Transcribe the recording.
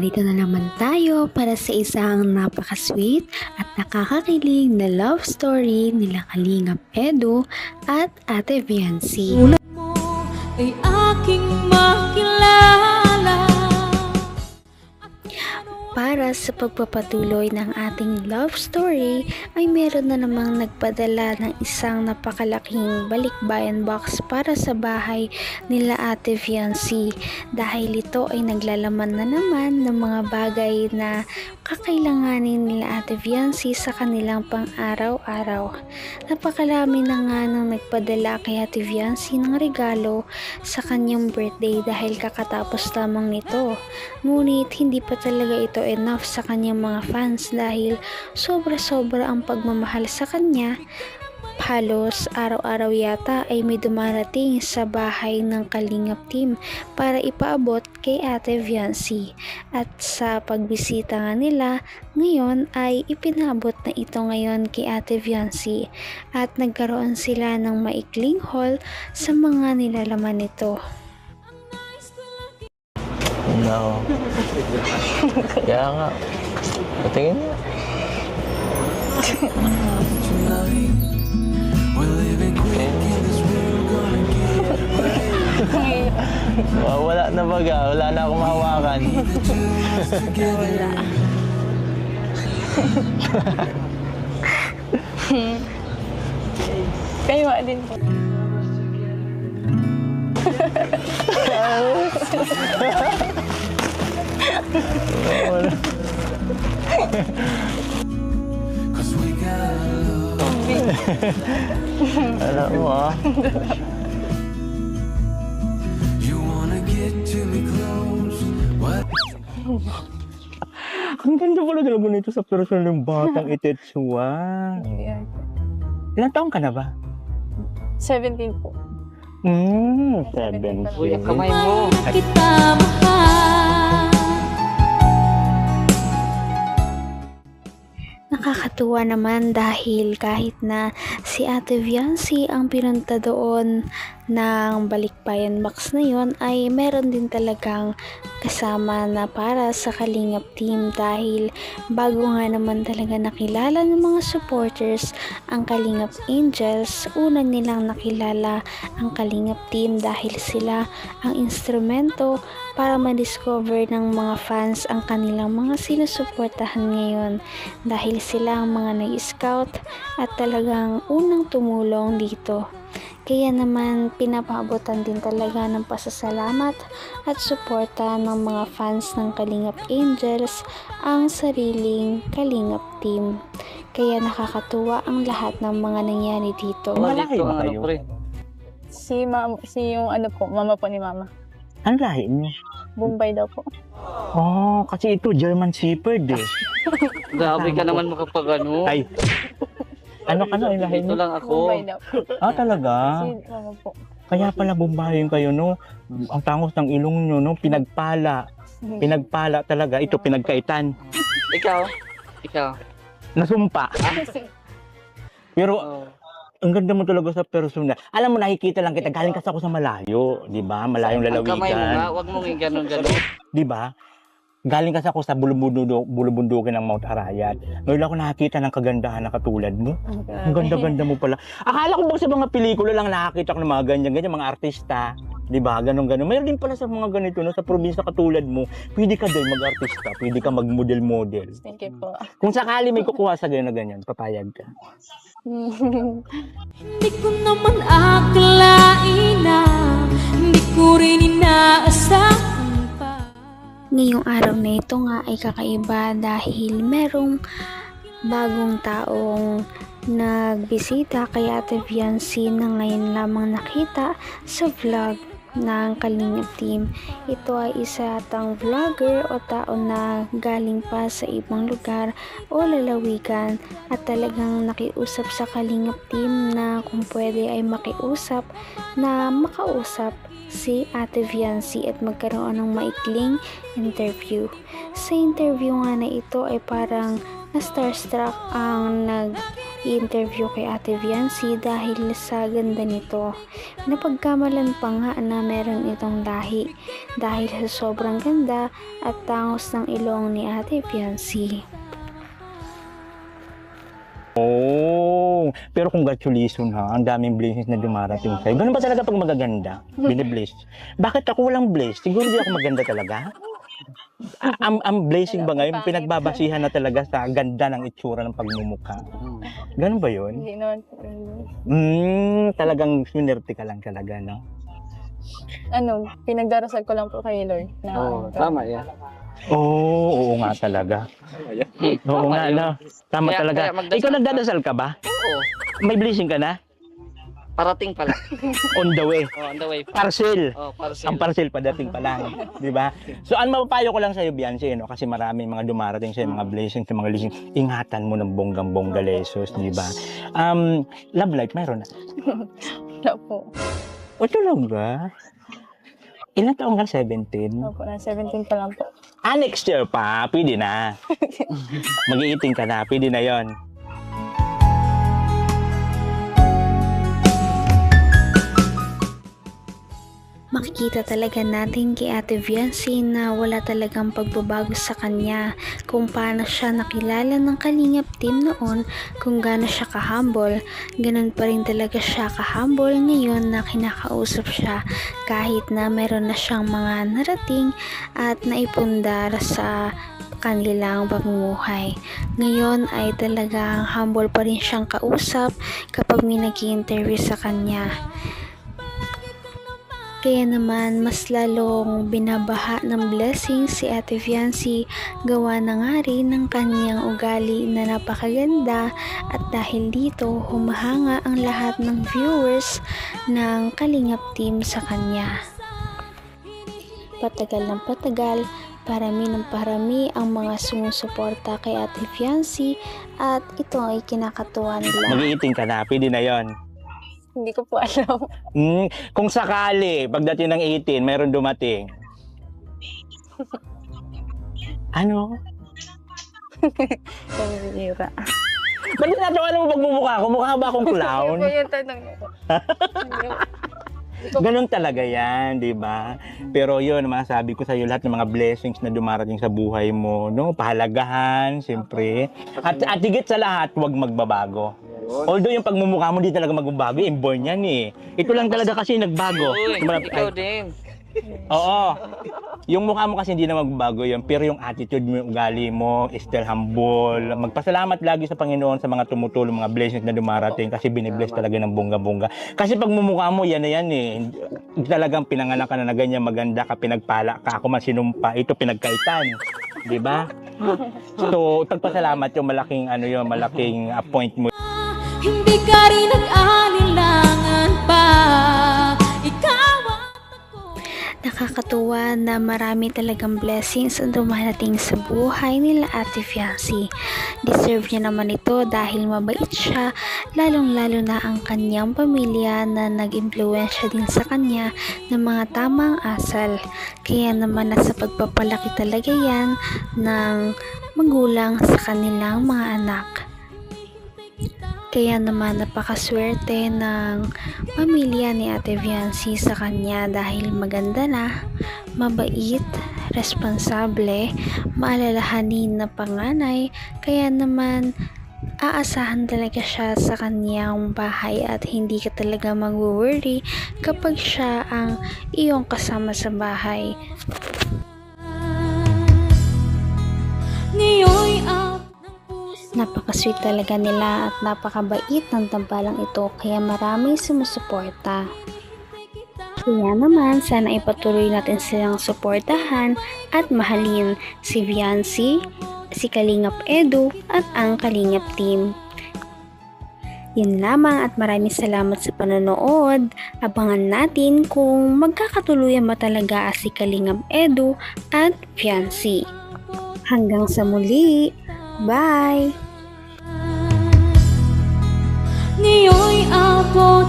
Narito na naman tayo para sa isang napaka-sweet at nakakakilig na love story nila Kalingap Edu at Ate Viancy. Tulad mo ay aking makilala. Para sa pagpapatuloy ng ating love story ay meron na namang nagpadala ng isang napakalaking balikbayan box para sa bahay nila Ate Viancy dahil ito ay naglalaman na naman ng mga bagay na kakailanganin nila Ate Viancy sa kanilang pang-araw-araw. Napakalami na nga nang nagpadala kay Ate Viancy ng regalo sa kanyang birthday dahil kakatapos lamang nito. Ngunit hindi pa talaga ito enough sa kanyang mga fans dahil sobra-sobra ang pagmamahal sa kanya. Halos araw-araw yata ay may dumarating sa bahay ng Kalingap team para ipaabot kay Ate Viancy. At sa pagbisita nga nila ngayon ay ipinabot na ito ngayon kay Ate Viancy at nagkaroon sila ng maikling haul sa mga nilalaman nito. No. Kaya nga. Patingin niya. Wala na baga. Wala na akong mahawakan. Wala. Kayo nga din po. Alam mo ah. Ang ganda pala talaga nito sa personal ng batang Itetsuwa. Ilang taong ka na ba? 17 po. 7. Uy, ang kamay mo. Kita mahal. Nakakatuwa naman dahil kahit na si Ate Viancy ang pinunta doon ng balikbayan box na yon ay meron din talagang kasama na para sa Kalingap team dahil bago nga naman talaga nakilala ng mga supporters ang Kalingap Angels, una nilang nakilala ang Kalingap team dahil sila ang instrumento para ma-discover ng mga fans ang kanilang mga sinusuportahan ngayon dahil sila ang mga nag-scout at talagang unang tumulong dito. Kaya naman pinapaabotan din talaga ng pasasalamat at suporta ng mga fans ng Kalingap Angels ang sariling Kalingap team. Kaya nakakatuwa ang lahat ng mga nangyari dito. Malaki ba kayo? Si yung ano po, mama po ni mama. Ang lahi niyo? Bombay daw po. Oh, kasi ito German Shepherd eh. Grabe ka naman makapag-ano. Ay. Ano ka na yung lahi Ito niyo? lang ako. Bombay daw po. Ah, talaga? Si mama po. Kaya pala bumbayin kayo, no? Ang tangos ng ilong nyo, no? Pinagpala. Pinagpala talaga. Ito, pinagkaitan. Ikaw? Ikaw? Nasumpa. Pero, Oh. ang ganda mo talaga sa personal. Alam mo, nakikita lang kita. Galing kasi ako sa malayo. Di ba? Malayong Ang kamay mo nga, lalawigan. wag mong ganon-ganon. Di ba? Galing kasi ako sa bulubundukin ng Mount Arayat. Ngayon ako nakakita ng kagandahan na katulad mo. Ang ganda-ganda mo pala. Akala ko ba sa mga pelikula lang nakakita ko ng mga ganyan-ganyan, mga artista. Di ba? Ganon-ganon. Mayroon din pala sa mga ganito, no? Sa probinsya katulad mo. Pwede ka din mag-artista. Pwede ka mag-model-model. Thank you po. Kung sakali may kukuha sa ganyan na ganyan, papayag ka. Hindi ko naman akalain na hindi ko rin inaasahan pa. Ngayong araw na ito nga ay kakaiba dahil merong bagong taong nagbisita kay Ate Viancy na ngayon lamang nakita sa vlog ng Kalingap team. Ito ay isa atang vlogger o tao na galing pa sa ibang lugar o lalawigan at talagang nakiusap sa Kalingap team na kung pwede ay makausap si Ate Viancy at magkaroon ng maikling interview. Sa interview nga na ito ay parang na starstruck ang i-interview kay Ate Viancy dahil sa ganda nito. Napagkamalan pa nga na meron itong lahi dahil sa sobrang ganda at tangos ng ilong ni Ate Viancy. Oh, pero congratulations ha. Ang daming blessings na dumarating sa'yo. Ganun ba talaga pag magaganda? Binibless. Bakit ako walang bless? Siguro di ako maganda talaga. Ang blessing ba ngayon, pinagbabasihan na talaga sa ganda ng itsura ng pagmumukha. Ganun ba yun? Hindi naman po. Talagang sinerte ka lang talaga, no? Pinagdarasal ko lang po kay Lord. Tama yan. Oo nga talaga. Oo nga, no? Tama Kaya- talaga. kaya magdasal Ikaw ka. nagdadasal ka ba? Oo. May blessing ka na? Parating pala. On the way. Oh, on the way. Parcel. Oh, parcel. Ang parcel padating pa lang, di ba? So, ang mapapayo ko lang sa iyo, Biancy, no? Kasi maraming mga dumarating sa mga blessings, sa mga blessings. Ingatan mo ng bonggang-bongga lesos, di ba? Love life, mayroon na. Wala po. O talaga? Ilan taong ka? 17? Opo, na 17 pa lang po. Next year pa, pwede na. Mag-i-eating ka na, pwede na yon. Makikita talaga natin kay Ate Viancy na wala talagang pagbabago sa kanya kung paano siya nakilala ng Kalingap team noon, kung gaano siya ka-humble. Ganun pa rin talaga siya ka-humble ngayon na kinakausap siya kahit na meron na siyang mga narating at naipundar sa kanilang pamumuhay. Ngayon ay talagang humble pa rin siyang kausap kapag may nag-i-interview sa kanya. Kaya naman mas lalong binabaha ng blessing si Ate Viancy gawa na nga rin ng kanyang ugali na napakaganda at dahil dito humahanga ang lahat ng viewers ng Kalingap team sa kanya. Patagal ng patagal, parami ng parami ang mga sumusuporta kay Ate Viancy at ito ay kinakatuwa nila. Mag-i-eating ka na, pwede na yon. Hindi ko po alam. Kung sakali, pagdating ng 18, mayroon dumating. Ano? Pamilira. Ba't natawa mo pagmumukha ko? Mukha ba akong clown? Yun po yung tanong niyo. Ganun talaga yan, di ba? Pero yun, masasabi ko sa iyo lahat ng mga blessings na dumarating sa buhay mo, no? Pahalagahan, siyempre. At higit sa lahat, huwag magbabago. Although yung pagmumukha mo di talaga magbabago, inborn yan eh. Ito lang talaga kasi nagbago. Uy, ikaw din. Oo. Yung mukha mo kasi hindi na magbabago yun, pero yung attitude mo, yung ugali mo, is still humble. Magpasalamat lagi sa Panginoon sa mga tumutulong, mga blessings na dumarating kasi binibless talaga ng bongga-bongga. Kasi pag mumukha mo, yan na yan eh. Talagang pinanganak ka na ganyan, maganda ka, pinagpala ka, ako man sinumpa, ito pinagkaitan. Di ba? So, pagpasalamat yung malaking, malaking point mo. Hindi ka rin nag-alinlangan pa. Ikaw at ako. Nakakatuwa na marami talagang blessings ang dumarating sa buhay nila Ate Viancy. Deserve niya naman ito dahil mabait siya, lalong-lalo na ang kanyang pamilya na nag-impluwensya din sa kanya ng mga tamang asal. Kaya naman nasa pagpapalaki talaga yan ng magulang sa kanilang mga anak. Kaya naman napakaswerte ng pamilya ni Ate Viancy sa kanya dahil maganda na, mabait, responsable, maalalahanin na panganay, kaya naman aasahan talaga siya sa kanyang bahay at hindi ka talaga mag-worry kapag siya ang iyong kasama sa bahay. Ngayon'y out ng puso. Napaka-sweet talaga nila at napakabait ng tambalang ito kaya maraming sumusuporta. Kaya naman sana ipatuloy natin silang suportahan at mahalin si Viancy, si Kalingap Edu at ang Kalingap team. Yun lamang at maraming salamat sa panonood. Abangan natin kung magkakatuluyan ba talaga si Kalingap Edu at Viancy. Hanggang sa muli. Bye! Ngayon'y abot